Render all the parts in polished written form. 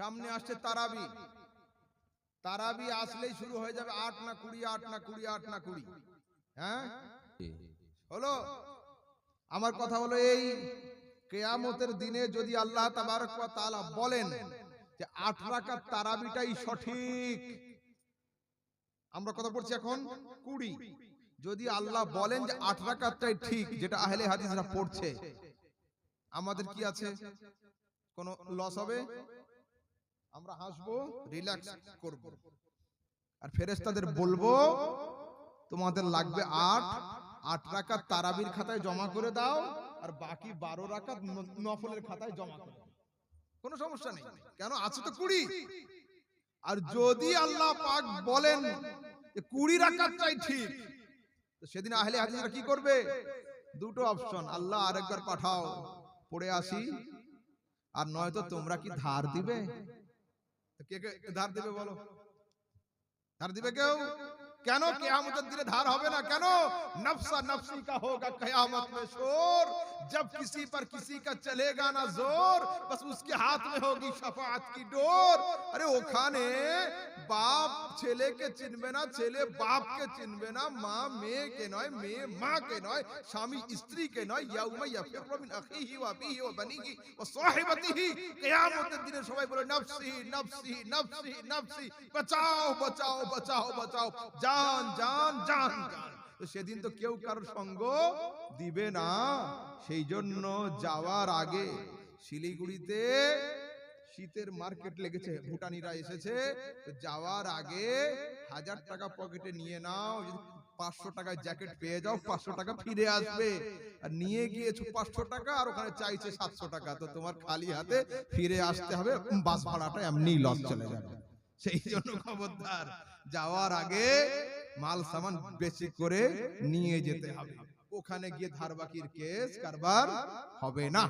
সামনে আসছে তারাবি। তারাবি আসলেই শুরু হয়ে যাবে 8 না 20, 8 না 20, 8 না 20। হ্যাঁ হলো। আমার কথা হলো এই কিয়ামতের দিনে যদি আল্লাহ তাবারক ওয়া তাআলা বলেন যে 8 রাকাত তারাবিটাই সঠিক, আমরা কথা পড়ছি এখন 20, যদি আল্লাহ বলেন যে 8 রাকাতটাই ঠিক, যেটা আহলে হাদিসরা পড়ছে, আমাদের কি আছে? কোন লস হবে? আমরা হাসবো, রিল্যাক্স করব, আর ফেরেশতাদের বলবো তোমাদের লাগবে 8 রাকাত তারাবির খাতায় জমা করে দাও, আর বাকি 12 রাকাত নফলের খাতায় জমা করে দাও। কোনো সমস্যা নেই, কেন আছে তো 20। আর যদি আল্লাহ পাক বলেন যে 20 রাকাতটাই ঠিক, তো সেদিন আহলে হাদিসরা কি করবে? দুটো অপশন, আল্লাহ আরেকবার পাঠাও, পড়ে আসি, আর নয়তো তোমরা কি ধার দিবে? কে কে ধার দিবে বলো? ধার দিবে কেউ? কেন কিয়ামতের দিনে ধার হবে না? কেন? নফসা নফসি কা হোগা কিয়ামত में शोर, जब किसी पर किसी का चलेगा ना जोर, बस उसके हाथ में होगी शफाअत की डोर। আরে ওখানে বাপ ছেলেকে চিনবে না, ছেলে বাপকে চিনবে না, মা মেয়েকে নয়, মেয়ে মাকে নয়, স্বামী স্ত্রীকে নয়। ইয়াউমা ইয়াফিরু মিন আখিহি ওয়া আবিহি ওয়া বানিহি ওয়া সাহিবাতিহি। কিয়ামতের দিনে সবাই বলে নফসি নফসি নফসি নফসি, বাঁচাও বাঁচাও বাঁচাও বাঁচাও, জান জান জান জান। তো সেদিন তো কেউ কারোর সঙ্গ দিবে না। সেই জন্য যাওয়ার আগে শিলিগুড়িতে শীতের মার্কেট লেগেছে, ভুটানিরা এসেছে, তো যাওয়ার আগে 1000 টাকা পকেটে নিয়ে নাও। 500 টাকায় জ্যাকেট পেয়ে যাও, 500 টাকা ফিরে আসবে। আর নিয়ে গিয়েছো 500 টাকা, আর ওখানে চাইছে 700 টাকা, তো তোমার খালি হাতে ফিরে আসতে হবে, বাস ভাড়াটা এমনি লস চলে যাবে। সেই জন্য খবরদার, যাওয়ার আগে মাল সামান বেশি করে নিয়ে যেতে হবে, ওখানে গিয়ে ধার বাকির কেস কারবার হবে না।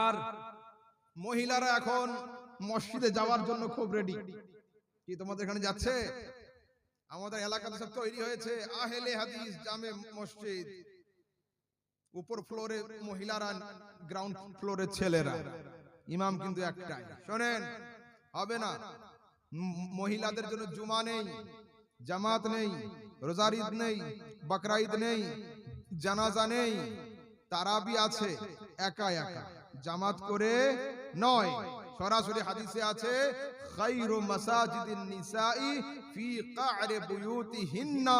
আর মহিলারা এখন মসজিদে যাওয়ার জন্য খুব রেডি। কি তোমাদের এখানে যাচ্ছে? আমাদের এলাকাতে সব তৈরি হয়েছে আহলে হাদিস জামে মসজিদ, উপর ফ্লোরে মহিলারা, গ্রাউন্ড ফ্লোরে ছেলেরা, ইমাম কিন্তু একটাই। শোনেন, হবে না। মহিলাদের জন্য জুমা নেই, জামাত নেই, রোজার ঈদ নেই, বকরা ঈদ নেই, জানাজা নেই, তারাবি আছে একা একা, জামাত করে নয়। সরাসরি হাদিসে আছে খায়রু মাসাজিদিন নিসাই ফি কা'রি বুয়ুতিহিন্না,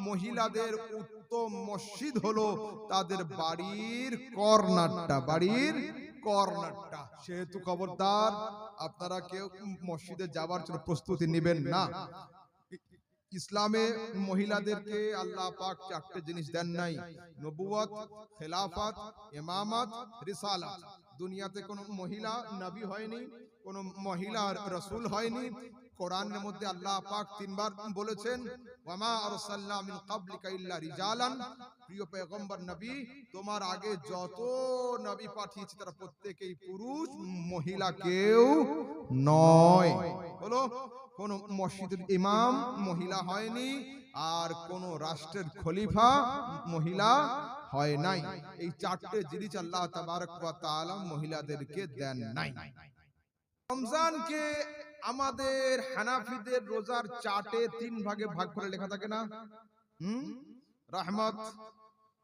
মহিলাদের উত্তম মসজিদ হলো তাদের বাড়ির কর্নারটা, বাড়ির কর্নারটা। সেহেতু খবরদার, আপনারা কেউ মসজিদে যাওয়ার জন্য প্রস্তুতি নেবেন না। ইসলামে মহিলাদেরকে আল্লাহ পাক 4টে জিনিস দেন নাই, নবুয়ত, খেলাফত, ইমামত, রিসালাত। দুনিয়াতে কোন মহিলা নবী হয়নি, কোন মহিলা রাসূল হয়নি। কোরআনের মধ্যে আল্লাহ পাক 3 বার বলেছেন ওয়ামা আরসালনা মিন ক্বাবলিকা ইল্লা রিজালান, প্রিয় পয়গম্বর নবী, তোমার আগে যত নবী পাঠিয়েছি তারা প্রত্যেকই পুরুষ, মহিলা কেউ নয়। হলো, কোন মসজিদের ইমাম মহিলা হয়নি, আর কোন রাষ্ট্রের খলিফা মহিলা হয় নাই। এই 4টে জিনিস আল্লাহ তাবারক ওয়া তাআলা মহিলাদেরকে দেন নাই। রমজানকে আমাদের হানাফিদের রোজার চার্টে 3 ভাগে ভাগ করে লেখা থাকে না? রহমত,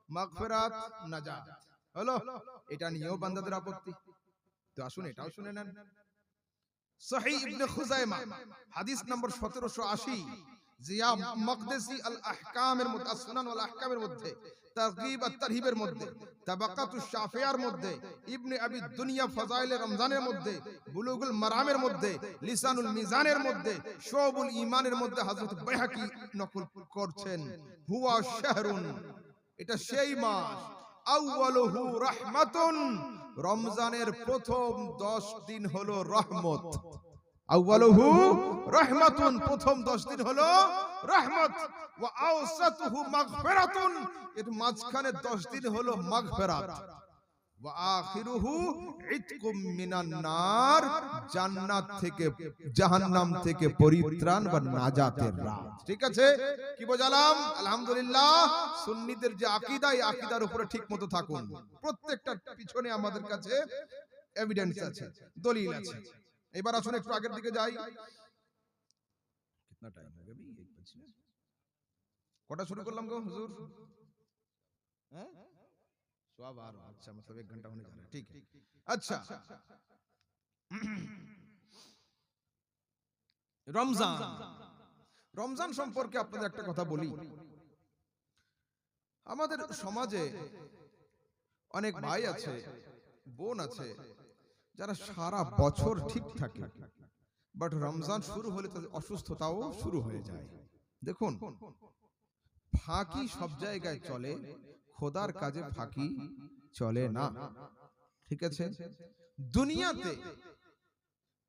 মাগফিরাত, নাজাত। হলো, এটা নিয়েও বান্দাদের আপত্তি। তো আসুন এটাও শুনে নেন। সহিহ ইবনে খুজাইমা হাদিস নম্বর 1780, জিয়া মাকদিসি আল আহকামের মধ্যে, আসনান ওয়াল আহকামের মধ্যে, তারগীব আত তারহিবের মধ্যে, তাবাকাতুশ শাফিয়ার মধ্যে, ইবনে আবি দুনিয়া ফাজাইলে রমজানের মধ্যে, বুলুগুল মারামের মধ্যে, লিসানুল মিজানের মধ্যে, শুবুল ঈমানের মধ্যে হযরত বাইহাকী নকল করছেন, হুয়া শাহরুন, এটা সেই মাস, আউয়ালুহু রাহমাতুন, রমজানের প্রথম 10 দিন হলো রহমত। আউয়ালুহু রাহমাতুন, প্রথম 10 দিন হলো রহমত। ওয়া আওসাতুহু মাগফিরাতুন, এর মাঝখানে 10 দিন হলো মাগফিরাত। ওয়া আখিরুহু ইতকুম মিনান নার, জান্নাত থেকে, জাহান্নাম থেকে পরিত্রাণ বা নাজাতের রাত। ঠিক আছে, কি বোঝালাম? আলহামদুলিল্লাহ, সুন্নিদের যে আকীদা, এই আকীদার উপরে ঠিকমতো থাকুন। প্রত্যেকটার পিছনে আমাদের কাছে এভিডেন্স আছে, দলিল আছে। এবার আসুন একটু আগের দিকে যাই। कितना टाइम हो गया अभी? 1 बज गया। কটা শুরু করলাম গো হুজুর? হ্যাঁ, 12:15। अच्छा, मतलब 1 घंटा होने जा रहा है। ठीक है। अच्छा, রমজান। রমজান সম্পর্কে আপনাদের একটা কথা বলি। আমাদের সমাজে অনেক ভাই আছে, বোন আছে, যারা সারা বছর ঠিক থাকে, বাট রমজান শুরু হলে তাদের অসুস্থতাও শুরু হয়ে যায়। দেখুন, ফাঁকি সব জায়গায় চলে, খোদার কাজে ফাঁকি চলে না। ঠিক আছে? দুনিয়াতে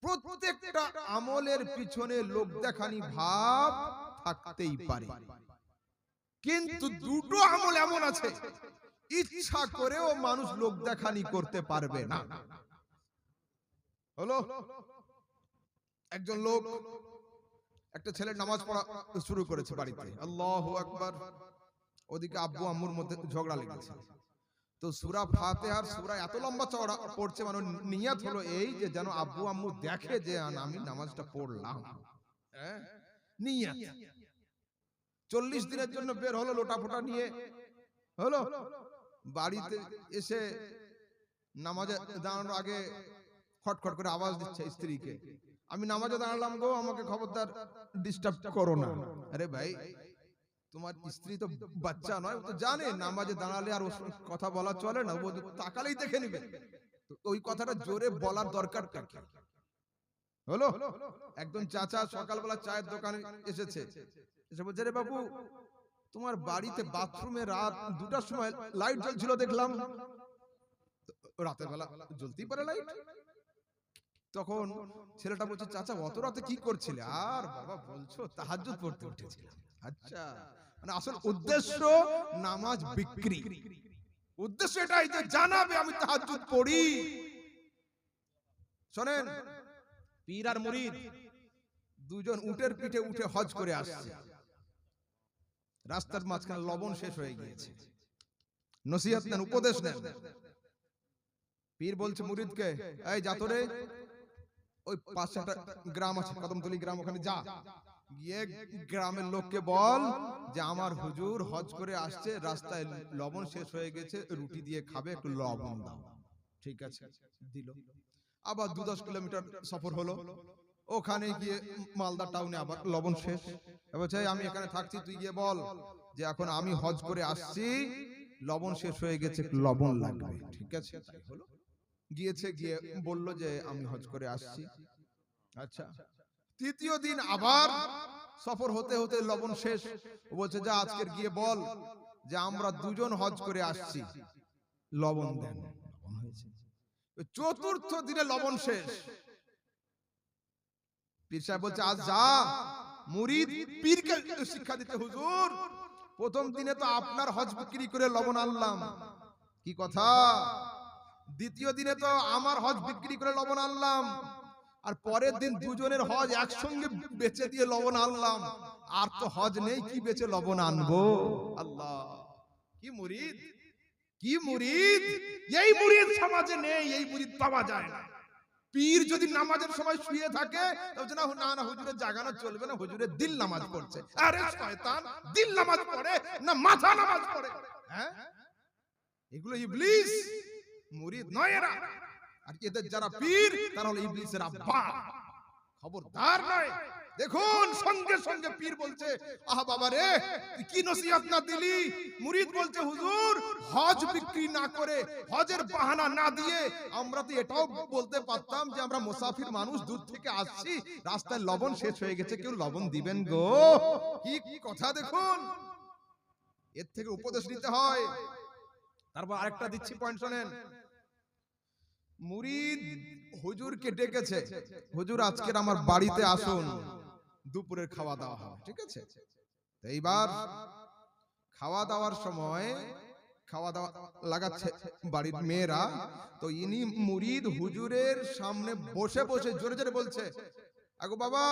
প্রত্যেকটা আমলের পিছনে লোক দেখানি ভাব থাকতেই পারে, কিন্তু দুটো আমল এমন আছে ইচ্ছা করেও মানুষ লোক দেখানি করতে পারবে না। হলো, একজন লোক একটা ছেলের নামাজ পড়া শুরু করেছে বাড়িতে, আল্লাহু আকবার। ওদিকে আব্বু আম্মুর মধ্যে ঝগড়া লেগেছে। তো সূরা ফাতিহার সূরা এত লম্বা চওড়া পড়ছে, মানে নিয়ত হলো এই যে যেন আব্বু আম্মু দেখে যে আমি নামাজটা পড়লাম। হ্যাঁ, নিয়ত। 40 দিনের জন্য বের হলো লোটা ফোটা নিয়ে। হলো, বাড়িতে এসে নামাজে দাঁড়ানোর আগে খটখট করে আওয়াজ দিচ্ছে স্ত্রীকে, আমি নামাজে দাঁড়ালাম গো, আমাকে খবরদার ডিস্টার্ব করো না। আরে ভাই, তোমার স্ত্রী তো বাচ্চা নয়, ও তো জানে নামাজে দাঁড়ালে আর কথা বলা চলে না, ও তাকালেই দেখে নিবে। তো ওই কথাটা জোরে বলার দরকারটা কি? হলো, একজন চাচা সকালবেলা চায়ের দোকানে এসেছে, এসে বলছে, রে বাবু, তোমার বাড়িতে বাথরুমে রাত 2টার সময় লাইট জ্বলছিল দেখলাম। রাতের বেলা জ্বলতেই পারে লাইট। তখন ছেলেটা বলছে, চাচা অত রাতে কি করছিলে? আর বাবা বলছো তাহাজ্জুদ পড়তে উঠেছিলাম। আচ্ছা, মানে আসল উদ্দেশ্য নামাজ বিক্রি। উদ্দেশ্য এটাই যে জানাবে আমি তাহাজ্জুদ পড়ি। শোনেন, পীর আর মুরিদ দুজন উটের পিঠে উঠে হজ করে আসছে। রাস্তার মাঝখানে লবণ শেষ হয়ে গিয়েছে। নসিহত নেন, উপদেশ নেন। পীর বলছে মুরিদকে, এই যা তো রে, ওই পাশে একটা গ্রাম আছে, কদমতলি গ্রাম, ওখানে যা, গিয়ে গ্রামের লোককে বল যে আমার হুজুর হজ করে আসছে, রাস্তায় লবণ শেষ হয়ে গেছে, রুটি দিয়ে খাবে, একটু লবণ দাও। ঠিক আছে, দিল। আবার 2-10 কিলোমিটার সফর হলো, ওখানে গিয়ে মালদা টাউনে আবার লবণ শেষ। বলছে, আমি এখানে থাকছি, তুই গিয়ে বল যে এখন আমি হজ করে আসছি, লবণ শেষ হয়ে গেছে, লবণ লাগবে। ঠিক আছে, তাই হলো। গিয়েছে, গিয়ে বলল যে আমি হজ করে আসছি। আচ্ছা, তৃতীয় দিন আবার সফর হতে হতে লবণ শেষ। ও বলছে, যা আজকের গিয়ে বল যে আমরা দুজন হজ করে আসছি, লবণ দেন। লবণ হয়েছে। চতুর্থ দিনে লবণ শেষ। পীর সাহেব বলছে, আজ যা, মুরিদ পীরকে শিক্ষা দিতে, হুজুর প্রথম দিনে তো আপনার হজ বিক্রি করে লবণ আনলাম, কি কথা? দ্বিতীয় দিনে তো আমার হজ বিক্রি করে লবণ আনলাম, আর পরের দিন দুজনের হজ একসঙ্গে বেচে দিয়ে লবণ আনলাম, আর তো হজ নেই, কি বেচে লবণ আনবো? আল্লাহ, কি মুরিদ, কি মুরিদ! এই মুরিদ সমাজে নেই, এই মুরিদ পাওয়া যায় না। পীর যদি নামাজের সময় শুয়ে থাকে, না না হুজুরের জাগানো চলবে না, হুজুরের দিল নামাজ পড়ছে। আরে শয়তান, দিল নামাজ পড়ে না মাথা নামাজ পড়ে? হ্যাঁ, এগুলো ইবলিস, মুরিদ নয় এরা। আর এদের যারা পীর, তারা হলো ইবলিসের আব্বা। খবরদার নয়। দেখুন, সঙ্গে সঙ্গে পীর বলছে, আহা বাবা রে, তুই কি নসিহত না দিলি? মুরিদ বলছে, হুজুর হজ বিক্রি না করে, হজের বাহানা না দিয়ে আমরা তো এটাও বলতে পারতাম যে আমরা মুসাফির মানুষ, দূর থেকে আসছি, রাস্তায় লবণ শেষ হয়ে গেছে, কেউ লবণ দিবেন গো? কি কথা! দেখুন, এর থেকে উপদেশ নিতে হয়। তারপর আরেকটা দিচ্ছি, পয়েন্ট শোনেন। মুরিদ হুজুরকে ডেকেছে, হুজুর আজকের আমার বাড়িতে আসুন, দুপুরের খাওয়া দাওয়া হবে। ঠিক আছে, এইবার খাওয়া দাওয়ার সময় খাওয়া দাওয়া লাগাচ্ছে বাড়ির মেয়েরা, তো ইনি মুরিদ হুজুরের সামনে বসে বসে জোরে জোরে বলছে, আগো বাবা,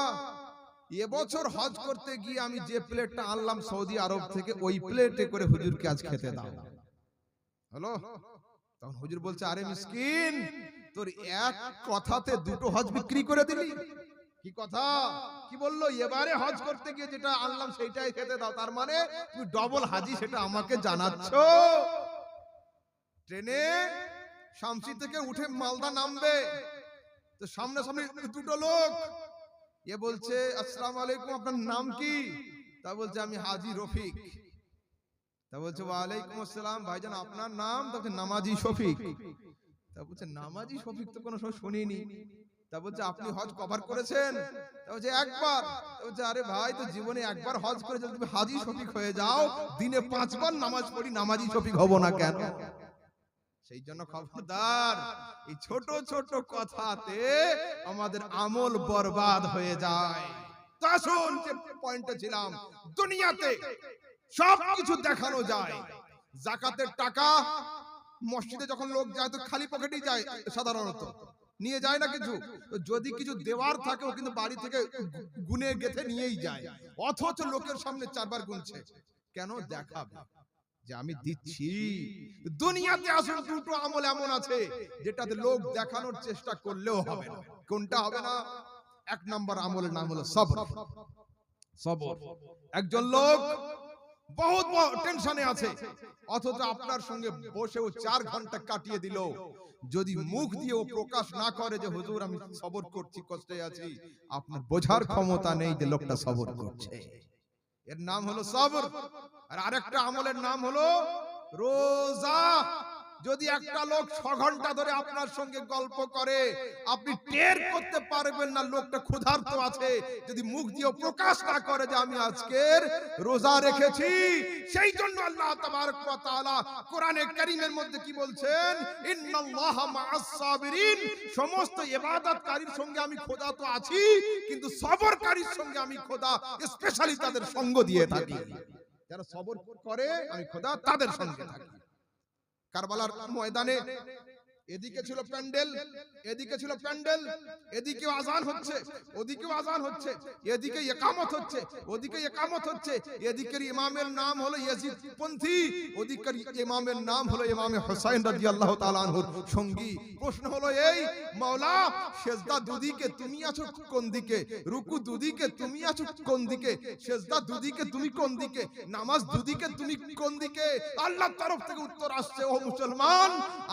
এবছর হজ করতে গিয়ে আমি যে প্লেটটা আনলাম সৌদি আরব থেকে, ওই প্লেটে করে হুজুরকে আজ খেতে দাও। হলো, তখন হুজুর বলছে, আরে মিসকিন, তোর এক কথাতে দুটো হজ বিক্রি করে দিলি। কি কথা, কি বললো? এবারে হজ করতে গিয়ে যেটা আনলাম সেইটাই খেতে দাও, তার মানে তুমি ডবল হাজি, সেটা আমাকে জানাচ্ছ। ট্রেনে শামসি থেকে উঠে মালদা নামবে, তো সামনে সামনে দুটো লোক, এ বলছে আসসালামু আলাইকুম, আপনার নাম কি? তা বলছে আমি হাজি রফিক। তা বলছে ওয়ালাইকুম আসসালাম, ভাইজান আপনার নাম? তা বলছে নামাজি শফিক। তা বলছে নামাজি শফিক তো কোনো সময় শুনিনি। তা বলছে আপনি হজ কভার করেছেন? তা বলছে একবার। তা বলছে আরে ভাই, তো জীবনে একবার হজ করে যদি তুমি হাজি শফিক হয়ে যাও, দিনে 5 বার নামাজ পড়ি, নামাজি শফিক হব না কেন? সেই জন্য খবরদার, এই ছোট ছোট কথাতে আমাদের আমল বরবাদ হয়ে যায়। তো আসুন, যে পয়েন্টে ছিলাম, দুনিয়াতে সবকিছু দেখানো যায়। যাকাতের টাকা মসজিদে যখন লোক যায় তো খালি পকেটেই যায়, সাধারণত নিয়ে যায় না কিছু। যদি কিছু দেওয়ার থাকে ও কিন্তু বাড়ি থেকে গুনে গেথে নিয়েই যায়, অথচ লোকের সামনে 4 বার গুনছে। কেন? দেখাবে যে আমি দিচ্ছি। দুনিয়াতে আসুন, দুটো আমল এমন আছে যেটাতে লোক দেখানোর চেষ্টা করলেও হবে না। কোনটা হবে না? 1 নম্বর আমলের নাম হলো সবর। সবর। একজন লোক বহুত টেনশনে আছে, অথচ আপনার সঙ্গে বসেও 4 ঘন্টা কাটিয়ে দিল, যদি মুখ দিয়ে ও প্রকাশ না করে যে হুজুর আমি সবর করছি, কষ্টে আছি, আপনার বোঝার ক্ষমতা নেই যে লোকটা সবর করছে। এর নাম হলো সবর। আর আরেকটা আমলের নাম হলো রোজা। যদি একটা লোক 6 ঘন্টা ধরে আপনার সঙ্গে গল্প করে, আপনি টের করতে পারবেন না লোকটা ক্ষুধার্ত আছে, যদি মুখ দিয়ে প্রকাশ না করে যে আমি আজকের রোজা রেখেছি। সেই জন্য আল্লাহ তাবারক ওয়া তাআলা কোরআনে কারীমের মধ্যে কি বলছেন? ইন্নাল্লাহা মা'আস সাবিরিন, সমস্ত ইবাদতকারীর সঙ্গে আমি খোদা তো আছি, কিন্তু সবরকারীর সঙ্গে আমি খোদা স্পেশালি তাদের সঙ্গ দিয়ে থাকি। যারা সবর করে আমি খোদা তাদের সঙ্গে থাকি। কারবালার ময়দানে এদিকে ছিল প্যান্ডেল, এদিকে ছিল প্যান্ডেল, এদিকে আজান হচ্ছে, ওদিকেও আজান হচ্ছে, এদিকে ইকামত হচ্ছে, ওদিকে ইকামত হচ্ছে। এদিকের ইমামের নাম হলো ইয়াজিদ পন্থী, ওদিকের ইমামের নাম হলো ইমামে হুসাইন রাদিয়াল্লাহু তাআলা আনহুর সঙ্গী। প্রশ্ন হলো এই, মাওলা সেজদা দুদিকে, তুমি আছো কোন দিকে? রুকু দুদিকে, তুমি আছো কোন দিকে? সেজদা দুদিকে, তুমি কোন দিকে? নামাজ দুদিকে, তুমি কোন দিকে? আল্লাহর তরফ থেকে উত্তর আসছে, ও মুসলমান,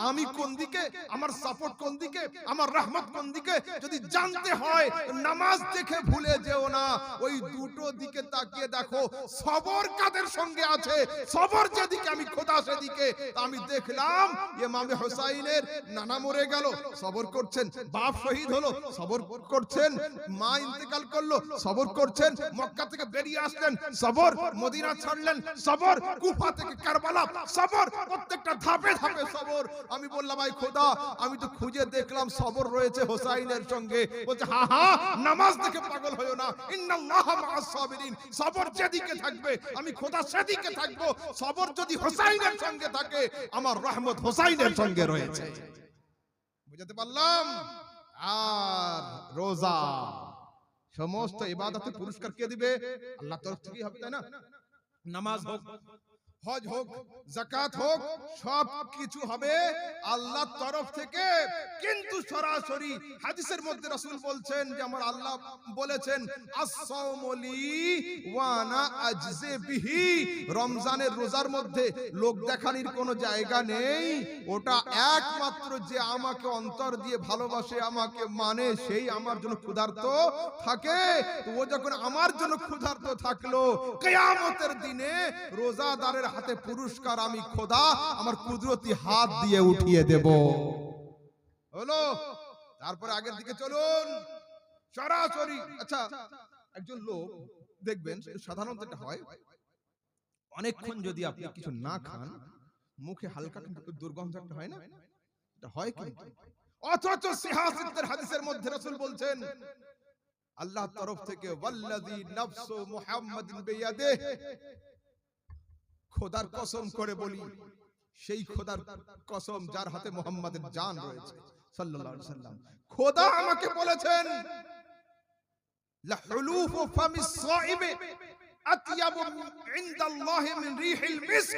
আমি কোন দিকে, আমার সাপোর্ট কোন দিকে, আমার রহমত কোন দিকে যদি জানতে হয়, নামাজ দেখে ভুলে যেও না, ওই দুটো দিকে তাকিয়ে দেখো সবর কাদের সঙ্গে আছে। সবর যেদিকে আমি খোদা সেদিকে। আমি দেখলাম ইমামে হুসাইনের নানা মরে গেল, সবর করছেন। বাপ শহীদ হলো, সবর করছেন। মা ইন্তেকাল করলো, সবর করছেন। মক্কা থেকে বেরিয়ে আসলেন, সবর। মদিনা ছাড়লেন, সবর। কুফা থেকে কারবালা, সবর। প্রত্যেকটা ধাপে ধাপে সবর। আমি বললাম আই খোদা, আমি তো খুঁজে দেখলাম সবর রয়েছে হোসাইনের সঙ্গে। বলছে হ্যাঁ হ্যাঁ, নামাজ দেখে পাগল হয়ো না, ইন্নাল্লাহা মা'আস সাবিরিন, সবর যেদিকে থাকবে আমি খোদা সেদিকে থাকবো। সবর যদি হোসাইনের সঙ্গে থাকে, আমার রহমত হোসাইনের সঙ্গে রয়েছে। বুঝতে পারলাম? আর রোজা, সমস্ত ইবাদতের পুরস্কার কে দিবে? আল্লাহর তরফ থেকেই হবে, তাই না? নামাজ হোক, হজ হোক, যাকাত হোক, সব কিছু হবে আল্লাহর তরফ থেকে। কিন্তু সরাসরি হাদিসের মধ্যে রাসূল বলছেন যে আমার আল্লাহ বলেছেন আস-সাওমু লি ওয়া আনা আজজি বিহি, রমজানের রোজার মধ্যে লোক দেখানির কোনো জায়গা নেই। ওটা একমাত্র যে আমাকে অন্তর দিয়ে ভালোবাসে, আমাকে মানে, সেই আমার জন্য ক্ষুধার্ত থাকে। তো ও যখন আমার জন্য ক্ষুধার্ত থাকলো, কিয়ামতের দিনে রোজাদারের হাতে পুরস্কার আমি খোদা আমার কুদরতি হাত দিয়ে উঠিয়ে দেব। হলো? তারপরে আগের দিকে চলুন সরাসরি। আচ্ছা, একজন লোক দেখবেন, সাধারণত এটা হয়, অনেকক্ষণ যদি আপনি কিছু না খান, মুখে হালকা দুর্গন্ধ একটা হয় না? এটা হয় কিন্তু। অথচ সিহাসিতের হাদিসের মধ্যে রাসূল বলছেন আল্লাহর তরফ থেকে ওয়াল্লাযী নাফসু মুহাম্মাদিন বিয়াদিহি, খোদার কসম করে বলি, সেই খোদার কসম যার হাতে মুহাম্মাদের জান রয়েছে সাল্লাল্লাহু আলাইহি সাল্লাম, খোদা আমাকে বলেছেন লা হুলুফু ফামিস সাইবি আতয়াবু ইনদাল্লাহি মিন রিহিল মিস্ক,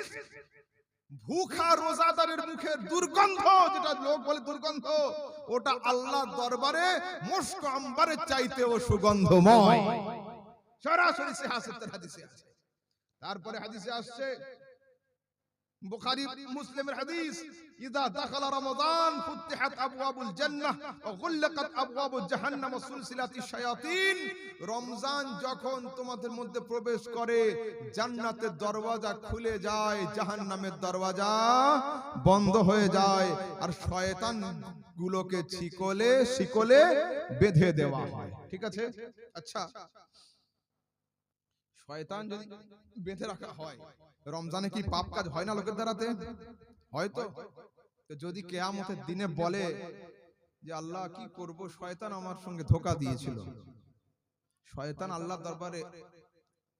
ভুখা রোজাদারের মুখে দুর্গন্ধ, যেটা লোক বলে দুর্গন্ধ, ওটা আল্লাহর দরবারে মস্ক আম্বারের চাইতেও সুগন্ধময়। সরাসরি সিহাহাতের হাদিসে আছে। তারপরে হাদিসে আসছে, বুখারী মুসলিমের হাদিস, ইযা দাখালা রমাদান ফুতিহাত আবওয়াবুল জান্নাহ ওয়া গুল্লাকাত আবওয়াবুজ জাহান্নাম ওয়া সুলসিলাতিশ শায়াতিন। রমজান যখন তোমাদের মধ্যে প্রবেশ করে, জান্নাতের দরওয়াজা খুলে যায়, জাহান্নামের দরওয়াজা বন্ধ হয়ে যায়, আর শয়তান গুলোকে শিকলে বেঁধে দেওয়া হয়। ঠিক আছে? আচ্ছা, শয়তান যদি বেঁধে রাখা হয়, রমজানে কি পাপ কাজ হয় না লোকের দ্বারাতে? হয়তো। যদি কিয়ামতের দিনে বলে যে আল্লাহ কি করব, শয়তান আমার সঙ্গে ধোঁকা দিয়েছিল, শয়তান আল্লাহর দরবারে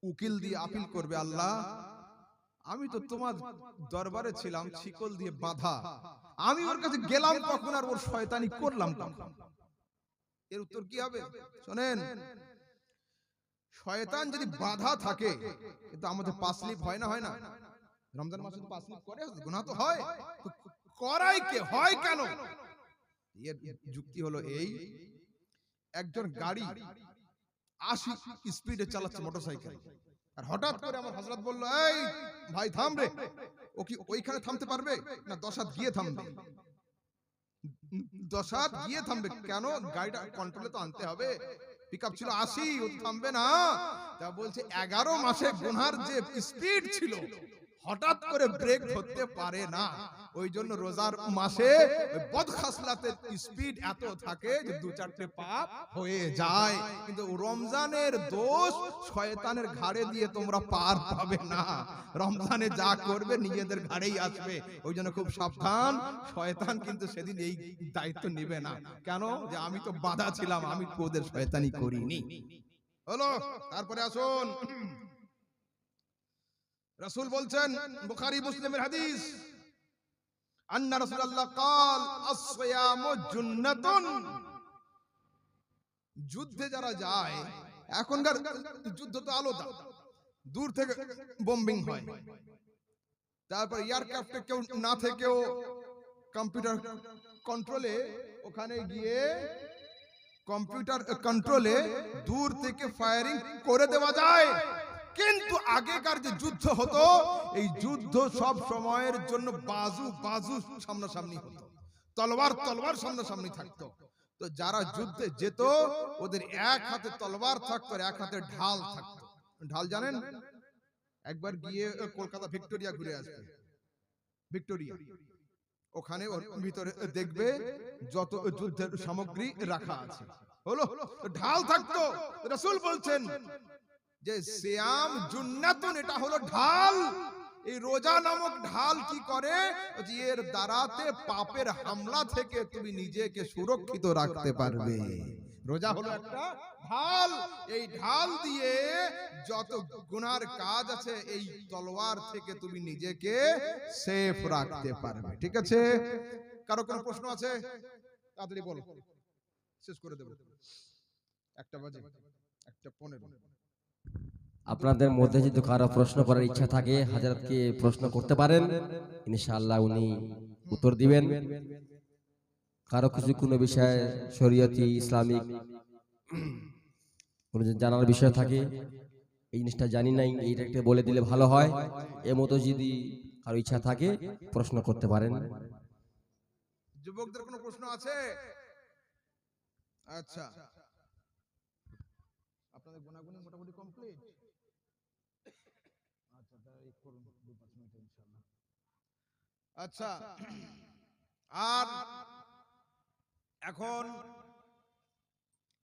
উকিল দিয়ে আপিল করবে, আল্লাহ আমি তো তোমার দরবারে ছিলাম শিকল দিয়ে বাঁধা, আমি ওর কাছে গেলাম কখন আর ওর শয়তানি করলাম কখন? এর উত্তর কি হবে? শোনেন, শয়তান যদি বাধা থাকে, কিন্তু আমাদের পাসলিপ হয় না? রমজান মাসে তো পাসলিপ করে, গুনাহ তো হয়, তো করাই কে, হয় কেন? এর যুক্তি হলো এই, একজন গাড়ি 80 স্পিডে চালাচ্ছে মোটরসাইকেল, আর হঠাৎ করে আমার হযরত বলল, এই ভাই থাম রে। ও কি ওইখানে থামতে পারবে? না 10 হাত গিয়ে থামবে। 10 হাত গিয়ে থামবে কেন? গাড়িটা কন্ট্রোলে তো আনতে হবে। পিকআপ ছিল 80, ও থামবে না। তা বলছে 11 মাসে গুনহার যে স্পিড ছিল, হঠাৎ করে ব্রেক ধরতে পারে না। ওই জন্য রোজার মাসে ওই বদখাসলাতের স্পিড এত থাকে যে 2-4টে পাপ হয়ে যায়। কিন্তু রমজানের দোষ শয়তানের ঘাড়ে দিয়ে তোমরা পার পাবে না। রমজানে যা করবে নিজেদের ঘাড়েই আসবে। ওই জন্য খুব সাবধান, শয়তান কিন্তু সেদিন এই দায়িত্ব নেবে না। কেন? যে আমি তো বাধা ছিলাম, আমি ওদের শয়তানি করিনি। হলো? তারপরে আসুন, রাসূল বলছেন, বুখারী মুসলিমের হাদিস, আন্না রাসূলুল্লাহ قال الصيام জুন্নাতুন। যুদ্ধে যারা যায়, এখনকার যুদ্ধ তো আলাদা, দূর থেকে বোম্বিং হয়, তারপর এয়ারক্রাফটে কেউ না থেকেও কম্পিউটার কন্ট্রোলে, ওখানে গিয়ে কম্পিউটার কন্ট্রোলে দূর থেকে ফায়ারিং করে দেওয়া যায়। কিন্তু আগেকার যে যুদ্ধ হতো, এই যুদ্ধ সব সময়ের জন্য বাজু সামনাসামনি হতো, তলোয়ার সামনাসামনি থাকতো। তো যারা যুদ্ধে যেত, ওদের এক হাতে তলোয়ার থাকতো আর এক হাতে ঢাল থাকতো। ঢাল জানেন? একবার গিয়ে কলকাতা ভিক্টোরিয়া ঘুরে আসবে, ভিক্টোরিয়া, ওখানে ওর ভিতরে দেখবে যত যুদ্ধের সামগ্রী রাখা আছে। হলো, ঢাল থাকতো। রাসূল বলছেন যে সিয়াম জুন্নাতুন, এটা হলো ঢাল। এই রোজা নামক ঢাল কি করে? এর দ্বারাতে পাপের হামলা থেকে তুমি নিজেকে সুরক্ষিত রাখতে পারবে। রোজা হলো একটা ঢাল, এই ঢাল দিয়ে যত গুনার কাজ আছে, এই তলোয়ার থেকে তুমি নিজেকে সেফ রাখতে পারবে। ঠিক আছে? কারো কোনো প্রশ্ন আছে? তাড়াতাড়ি বলো, শেষ করে দেব। 1টা বাজে, 1:15। আপনাদের মধ্যে যদি কারো প্রশ্ন করার ইচ্ছা থাকে, হযরতকে প্রশ্ন করতে পারেন, ইনশাআল্লাহ উনি উত্তর দিবেন। কারো কিছু কোনো বিষয় শরীয়তি ইসলামিক কোনো জানার বিষয় থাকে, এই জিনিসটা জানি নাই, এইটা একটা বলে দিলে ভালো হয়, এর মতো যদি কারো ইচ্ছা থাকে প্রশ্ন করতে পারেন। যুবকদের কোনো প্রশ্ন আছে? আচ্ছা, আপনাদের গুনাগুনি মোটামুটি কমপ্লিট। আচ্ছা, তাই করুন 2-5 মিনিট ইনশাআল্লাহ। আচ্ছা, আর এখন